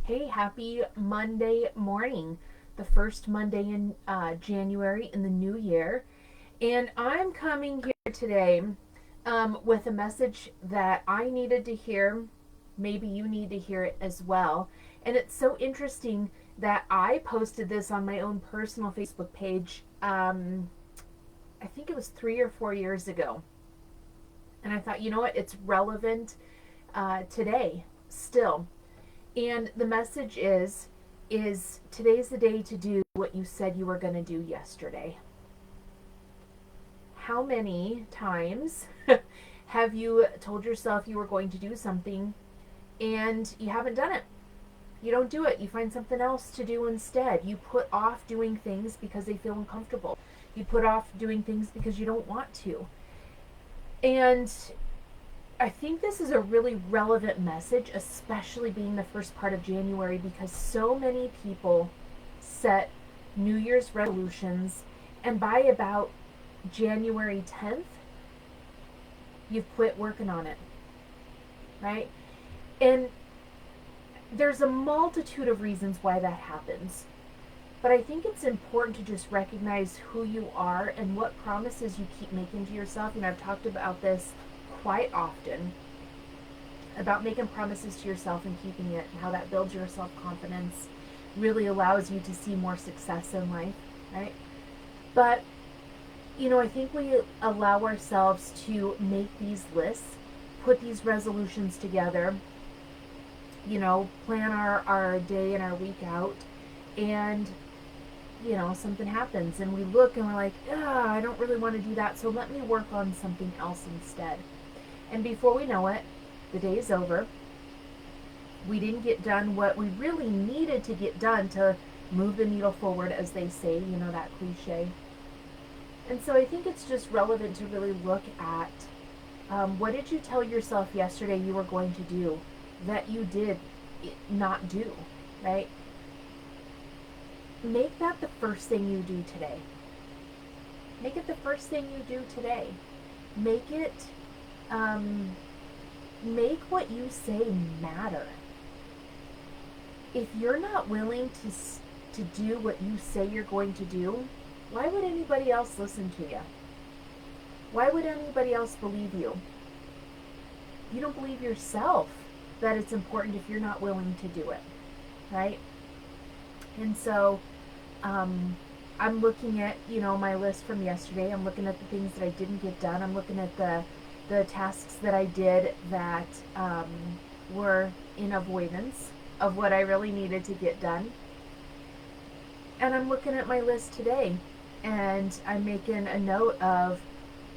Hey, happy Monday morning, the first Monday in January in the new year. And I'm coming here today with a message that I needed to hear. Maybe you need to hear it as well. And it's so interesting that I posted this on my own personal Facebook page. I think it was 3 or 4 years ago. And I thought, you know what? It's relevant today still. And the message is today's the day to do what you said you were going to do yesterday. How many times have you told yourself you were going to do something and you haven't done it? You don't do it. You find something else to do instead. You put off doing things because they feel uncomfortable. You put off doing things because you don't want to. And I think this is a really relevant message, especially being the first part of January, because so many people set New Year's resolutions, and by about January 10th, you've quit working on it, right? And there's a multitude of reasons why that happens. But I think it's important to just recognize who you are and what promises you keep making to yourself. And I've talked about this quite often about making promises to yourself and keeping it, and how that builds your self confidence, really allows you to see more success in life, right? But, I think we allow ourselves to make these lists, put these resolutions together, plan our day and our week out, and something happens and we look and we're like, I don't really want to do that, so let me work on something else instead. And before we know it, the day is over. We didn't get done what we really needed to get done to move the needle forward, as they say, that cliche. And so I think it's just relevant to really look at what did you tell yourself yesterday you were going to do that you did not do, right? Make that the first thing you do today. Make it the first thing you do today. Make it, make what you say matter. If you're not willing to do what you say you're going to do, why would anybody else listen to you? Why would anybody else believe you? You don't believe yourself that it's important if you're not willing to do it, right? And so, I'm looking at, my list from yesterday. I'm looking at the things that I didn't get done. I'm looking at the tasks that I did that were in avoidance of what I really needed to get done. And I'm looking at my list today, and I'm making a note of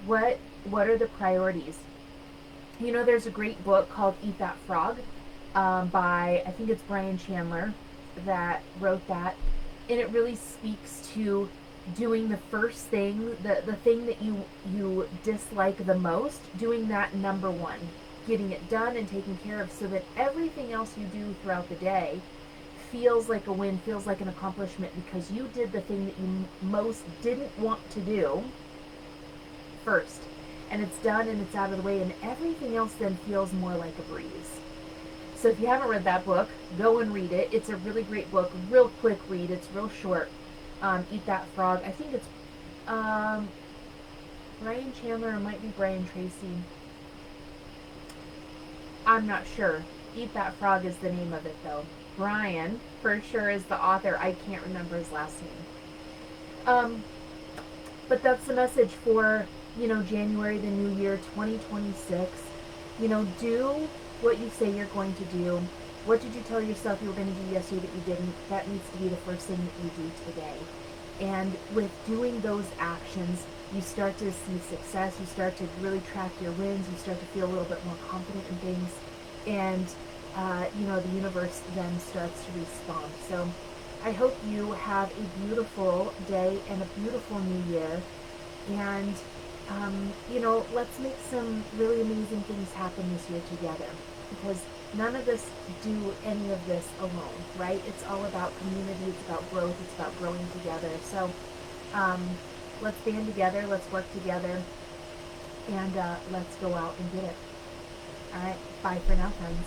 what are the priorities. There's a great book called Eat That Frog by, I think it's Brian Chandler that wrote that. And it really speaks to doing the first thing, the thing that you dislike the most, doing that number one, getting it done and taken care of, so that everything else you do throughout the day feels like a win, feels like an accomplishment, because you did the thing that you most didn't want to do first. And it's done and it's out of the way, and everything else then feels more like a breeze. So if you haven't read that book, go and read it. It's a really great book, real quick read. It's real short. Eat That Frog. I think it's Brian Chandler, or it might be Brian Tracy. I'm not sure. Eat That Frog is the name of it, though. Brian, for sure, is the author. I can't remember his last name. But that's the message for, January, the new year, 2026. Do what you say you're going to do. What did you tell yourself you were going to do yesterday that you didn't? That needs to be the first thing that you do today. And with doing those actions, you start to see success. You start to really track your wins. You start to feel a little bit more confident in things. And, the universe then starts to respond. So I hope you have a beautiful day and a beautiful new year. And let's make some really amazing things happen this year together, because none of us do any of this alone, right? It's all about community, it's about growth, it's about growing together. So let's band together, let's work together, and let's go out and get it. All right, bye for now, friends.